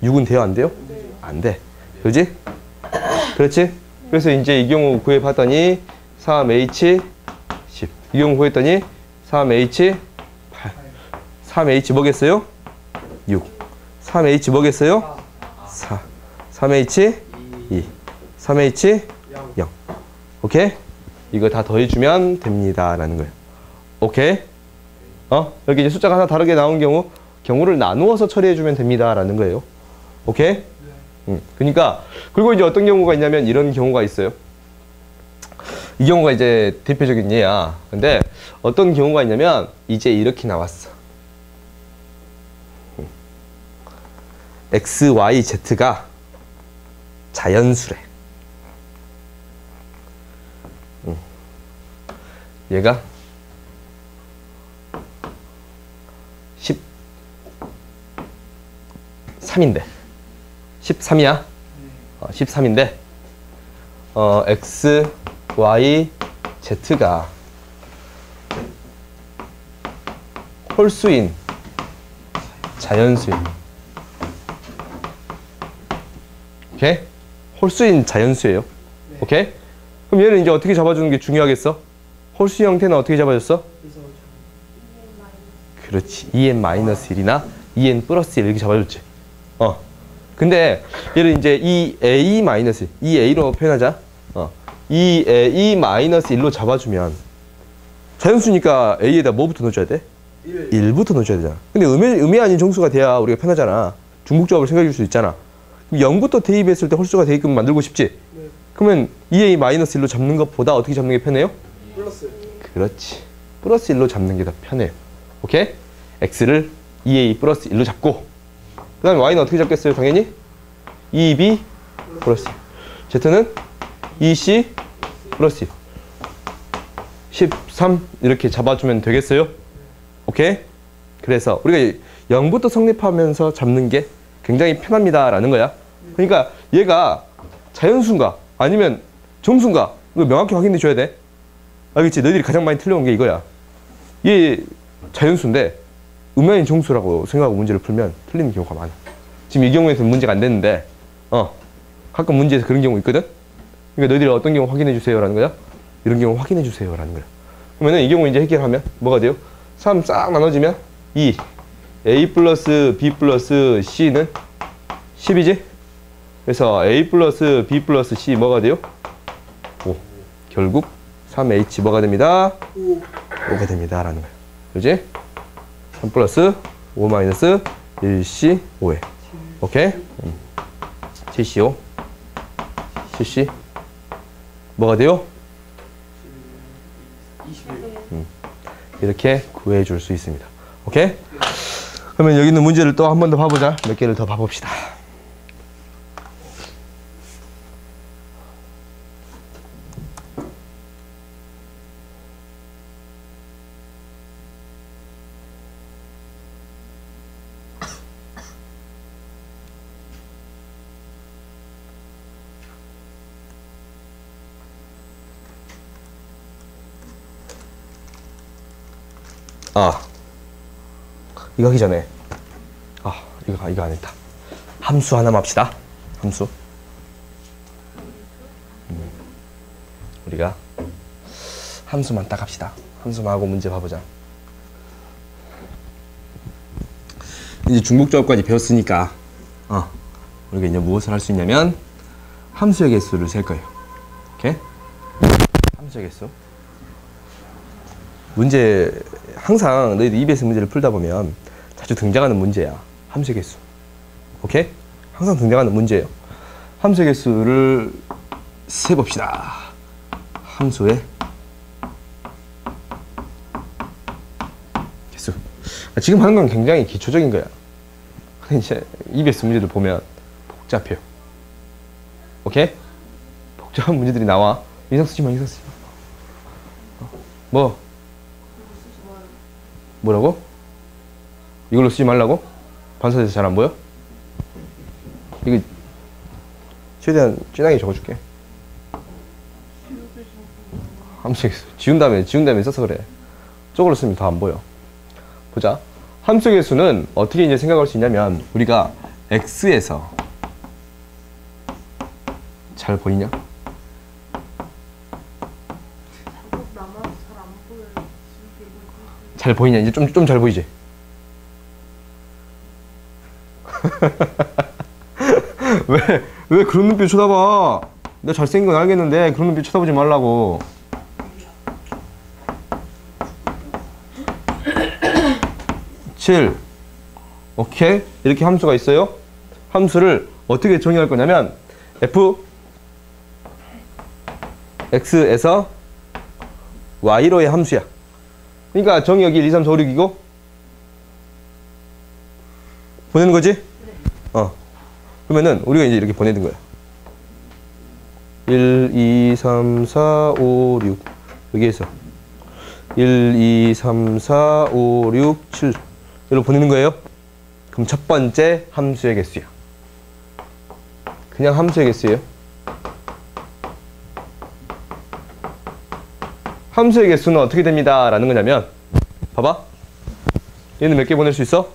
6은 돼요? 안 돼요? 안 돼. 그지? 그렇지? 그래서 이제 이 경우 구해봤더니 3H 10. 이 경우 구했더니 3H 8. 3H 뭐겠어요? 6. 3H 뭐겠어요? 4. 3H 2. 3H 0. 오케이? 이거 다 더해주면 됩니다. 라는 거예요. 오케이? 여기 이제 숫자가 하나 다르게 나온 경우를 나누어서 처리해주면 됩니다. 라는 거예요. 오케이? 그러니까, 그리고 이제 어떤 경우가 있냐면 이런 경우가 있어요. 이 경우가 이제 대표적인 예야. 근데 어떤 경우가 있냐면 이제 이렇게 나왔어. X, Y, Z가 자연수래. 얘가 13인데 13이야? 13인데 X, Y, Z가 홀수인 자연수인. 오케이? 홀수인 자연수예요. 오케이? 그럼 얘는 이제 어떻게 잡아주는 게 중요하겠어? 홀수 형태는 어떻게 잡아줬어? 그렇지. 2n-1이나 2n 플러스 1 이렇게 잡아줬지. 근데 얘를 이제 2a-1, 2a로 표현하자. 2a-1로 잡아주면 자연수니까 a에다 뭐부터 넣어줘야 돼? 1부터 넣어줘야 되잖아. 근데 음의 아닌 정수가 돼야 우리가 편하잖아. 중복조합을 생각해 줄 수 있잖아. 그럼 0부터 대입했을 때 홀수가 되게끔 만들고 싶지? 네. 그러면 2a-1로 잡는 것보다 어떻게 잡는 게 편해요? 플러스. 그렇지. 플러스 1로 잡는 게 더 편해요. 오케이? x를 2a 플러스 1로 잡고 그 다음에 y는 어떻게 잡겠어요? 당연히 2b 플러스 1. z는 2c 플러스 1. 13 이렇게 잡아주면 되겠어요? 오케이? 그래서 우리가 0부터 성립하면서 잡는 게 굉장히 편합니다 라는 거야. 그러니까 얘가 자연수인가 아니면 정수인가 이거 명확히 확인해 줘야 돼. 알겠지? 너희들이 가장 많이 틀려온 게 이거야. 얘 자연수인데 음양인 정수라고 생각하고 문제를 풀면 틀리는 경우가 많아. 지금 이 경우에서는 문제가 안 됐는데 가끔 문제에서 그런 경우 있거든. 그러니까 너희들이 어떤 경우 확인해 주세요 라는 거야. 이런 경우 확인해 주세요 라는 거야. 그러면은 이 경우 이제 해결하면 뭐가 돼요? 3 싹 나눠지면 2 a 플러스 b 플러스 c는 10이지? 그래서 a 플러스 b 플러스 c 뭐가 돼요? 5. 결국 3h 뭐가 됩니다? 5가 됩니다 라는 거야. 그지? 3 플러스 5 마이너스 1c 5에 오케이? 7c5 7c 뭐가 돼요? 21. 이렇게 구해 줄 수 있습니다. 오케이? 그러면 여기 있는 문제를 또 한 번 더 봐보자. 몇 개를 더 봐봅시다. 이거 하기 전에 이거 안 했다. 함수 하나만 합시다. 함수. 우리가 함수만 딱 합시다. 함수만 하고 문제 봐보자. 이제 중복조합까지 배웠으니까 우리가 이제 무엇을 할 수 있냐면 함수의 개수를 셀 거예요. 오케이? 함수의 개수. 문제 항상 너희들 EBS 문제를 풀다 보면 자주 등장하는 문제야. 함수의 개수. 오케이? 항상 등장하는 문제예요. 함수의 개수를 세봅시다. 함수의 개수. 지금 하는 건 굉장히 기초적인 거야. 근데 이제 EBS 문제들 보면 복잡해요. 오케이? 복잡한 문제들이 나와. 인상 쓰지 마, 인상 쓰지 마. 뭐라고? 이걸로 쓰지 말라고? 반사돼서 잘 안 보여? 이거 최대한 진하게 적어줄게. 함수의 개수 지운 다음에 써서 그래. 저걸로 쓰면 더 안 보여. 보자. 함수의 개수는 어떻게 이제 생각할 수 있냐면 우리가 x에서 잘 보이냐? 잘 보이냐? 이제 좀 잘 보이지? 왜 그런 눈빛 쳐다봐? 내가 잘생긴 건 알겠는데 그런 눈빛 쳐다보지 말라고. (7) 오케이. 이렇게 함수가 있어요. 함수를 어떻게 정의할 거냐면 f x에서 y로의 함수야. 그러니까 정의역이 1, 2, 3, 4, 5, 6이고 보내는 거지? 그러면은 우리가 이제 이렇게 보내는 거야. 1, 2, 3, 4, 5, 6 여기에서 1, 2, 3, 4, 5, 6, 7 이렇게 보내는 거예요. 그럼 첫 번째 함수의 개수야. 그냥 함수의 개수예요. 함수의 개수는 어떻게 됩니다 라는 거냐면 봐봐. 얘는 몇 개 보낼 수 있어?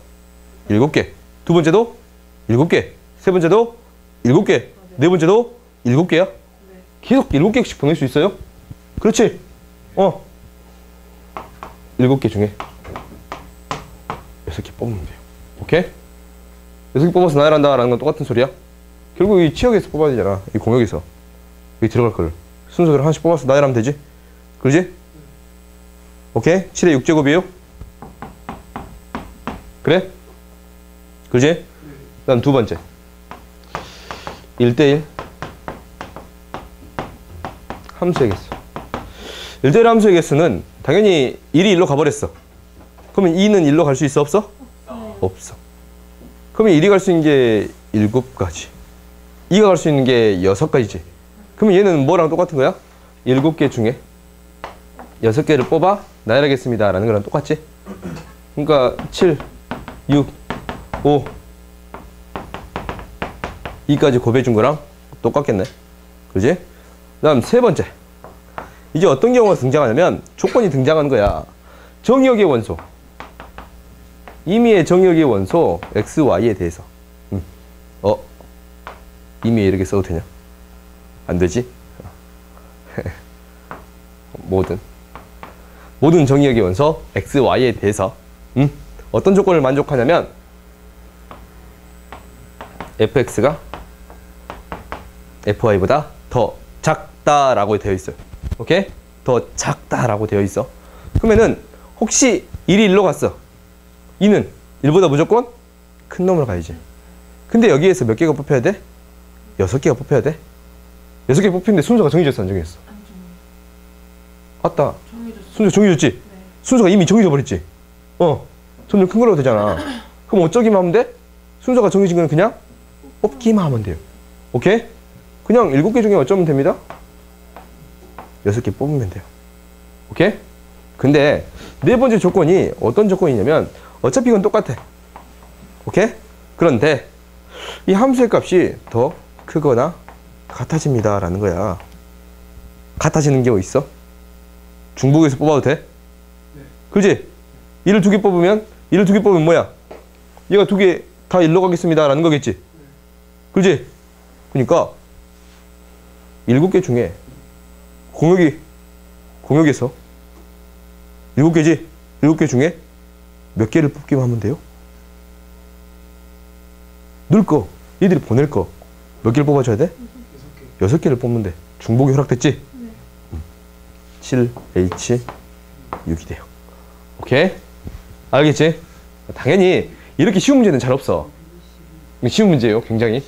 7개. 두 번째도 7개. 세 번째도 7개. 네 번째도 7개야. 계속 7개씩 보낼 수 있어요. 그렇지? 7개 중에 6개 뽑으면 돼요. 오케이? 6개 뽑아서 나열한다 라는 건 똑같은 소리야. 결국 이 치역에서 뽑아야 되잖아. 이 공역에서 여기 들어갈 걸 순서대로 하나씩 뽑아서 나열하면 되지. 그러지? 오케이? 7의 6제곱이에요? 그래? 그러지? 그 다음 두 번째 1대1 함수의 개수. 1대1 함수의 개수는 당연히 1이 1로 가버렸어. 그러면 2는 1로 갈 수 있어? 없어? 없어. 그러면 1이 갈 수 있는 게 7가지, 2가 갈 수 있는 게 6가지지. 그러면 얘는 뭐랑 똑같은 거야? 7개 중에 6개를 뽑아 나열하겠습니다 라는 거랑 똑같지? 그러니까 7, 6, 5, 2까지 곱해준 거랑 똑같겠네. 그지? 그 다음 세 번째. 이제 어떤 경우가 등장하냐면 조건이 등장하는 거야. 정의역의 원소. 임의의 정의역의 원소 x, y에 대해서. 임의에 이렇게 써도 되냐? 안 되지? 모든 정의역의 원소 x, y에 대해서 어떤 조건을 만족하냐면 fx가 fy보다 더 작다라고 되어 있어요. 오케이? 더 작다라고 되어 있어. 그러면은 혹시 1이 1로 갔어. 2는 1보다 무조건 큰 놈으로 가야지. 근데 여기에서 몇 개가 뽑혀야 돼? 6개가 뽑혀야 돼. 6개 뽑히는데 순서가 정해졌어, 안 정해졌어? 맞다. 순서 정해졌지? 네. 순서가 이미 정해져 버렸지? 점점 큰 거라고 되잖아. 그럼 어쩌기만 하면 돼? 순서가 정해진 건 그냥 뽑기만 하면 돼요. 오케이? 그냥 7개 중에 어쩌면 됩니다? 6개 뽑으면 돼요. 오케이? 근데 네 번째 조건이 어떤 조건이냐면 어차피 이건 똑같아. 오케이? 그런데 이 함수의 값이 더 크거나 같아집니다 라는 거야. 같아지는 경우 있어? 중복에서 뽑아도 돼? 네. 그렇지? 1을 2개 뽑으면 1을 2개 뽑으면 뭐야? 얘가 2개 다 1로 가겠습니다 라는 거겠지? 네. 그렇지? 그러니까 7개 중에 공역에서 7개지? 7개 중에 몇 개를 뽑기만 하면 돼요? 넣을 거, 얘들이 보낼 거 몇 개를 뽑아줘야 돼? 6개를 뽑는 데 중복이 허락됐지? 네. 7H 6이 돼요. 오케이? 알겠지? 당연히 이렇게 쉬운 문제는 잘 없어. 쉬운 문제예요, 굉장히.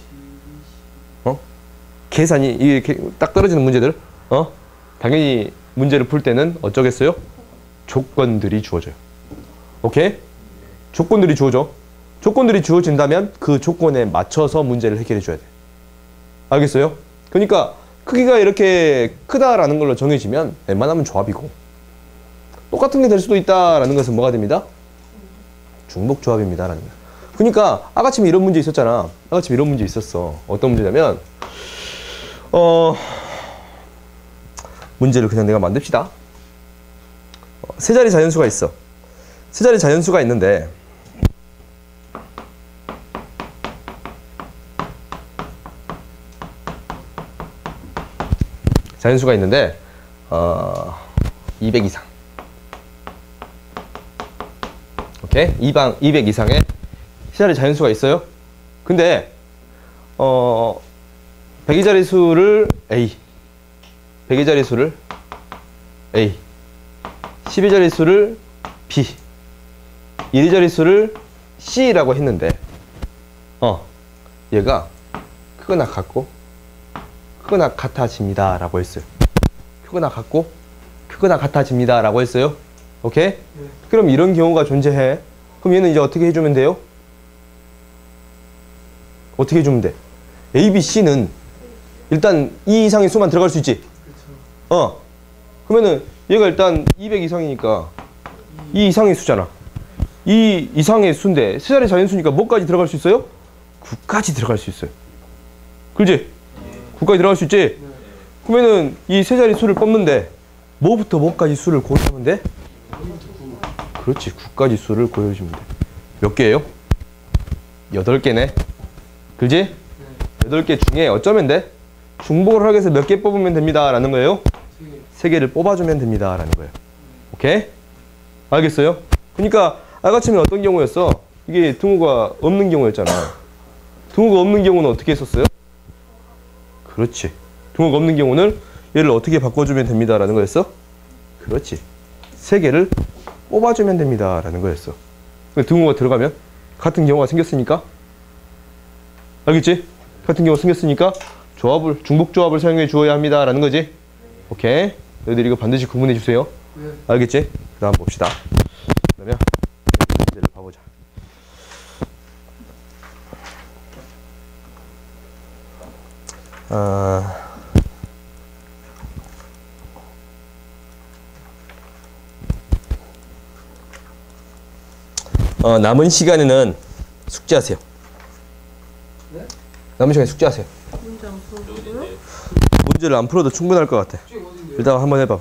계산이 이게 딱 떨어지는 문제들, 당연히 문제를 풀 때는 어쩌겠어요? 조건들이 주어져요. 오케이? 조건들이 주어져. 조건들이 주어진다면 그 조건에 맞춰서 문제를 해결해 줘야 돼. 알겠어요? 그러니까 크기가 이렇게 크다라는 걸로 정해지면 웬만하면 조합이고, 똑같은 게 될 수도 있다라는 것은 뭐가 됩니다? 중복조합입니다 라는 거야. 그러니까 아까쯤에 이런 문제 있었잖아. 아까쯤에 이런 문제 있었어. 어떤 문제냐면 문제를 그냥 내가 만듭시다. 세 자리 자연수가 있어. 세 자리 자연수가 있는데 자연수가 있는데 200 이상 오케이? 200 이상의 C자리 자연수가 있어요. 근데 100의 자릿수를 A, 100의 자릿수를 A, 10의 자릿수를 B, 1의 자릿수를 C라고 했는데 얘가 크거나 같고 크거나 같아집니다 라고 했어요. 크거나 같고 크거나 같아집니다 라고 했어요. 오케이? 그럼 이런 경우가 존재해. 그럼 얘는 이제 어떻게 해주면 돼요? 어떻게 해주면 돼? A, B, C는 일단 2 이상의 수만 들어갈 수 있지? 그러면은 얘가 일단 200 이상이니까 2 이상의 수잖아. 2 이상의 수인데 C자리 자연수니까 뭐까지 들어갈 수 있어요? 9까지 들어갈 수 있어요. 그렇지? 9까지 들어갈 수 있지? 그러면은 이 세 자리 수를 뽑는데 뭐부터 뭐까지 수를 고르면 돼? 그렇지. 9까지 수를 고르시면 돼. 몇 개예요? 8개네. 그렇지? 8개 중에 어쩌면 돼? 중복을 하기 위해서 몇 개 뽑으면 됩니다 라는 거예요. 3개를 뽑아주면 됩니다 라는 거예요. 오케이? 알겠어요? 그러니까 아까 처음에 어떤 경우였어? 이게 등호가 없는 경우였잖아. 등호가 없는 경우는 어떻게 했었어요? 그렇지. 등호가 없는 경우는 얘를 어떻게 바꿔주면 됩니다 라는 거였어? 그렇지. 3개를 뽑아주면 됩니다 라는 거였어. 등호가 들어가면 같은 경우가 생겼으니까, 알겠지? 같은 경우가 생겼으니까 중복 조합을 사용해 주어야 합니다 라는 거지. 오케이. 너희들 이거 반드시 구분해 주세요. 알겠지? 그 다음 봅시다. 그러면 문제를 봐보자. 남은 시간에는 숙제하세요. 네? 남은 시간에 숙제하세요. 문제 안 풀어주고요? 문제를 안 풀어도 충분할 것 같아. 일단 한번 해봐.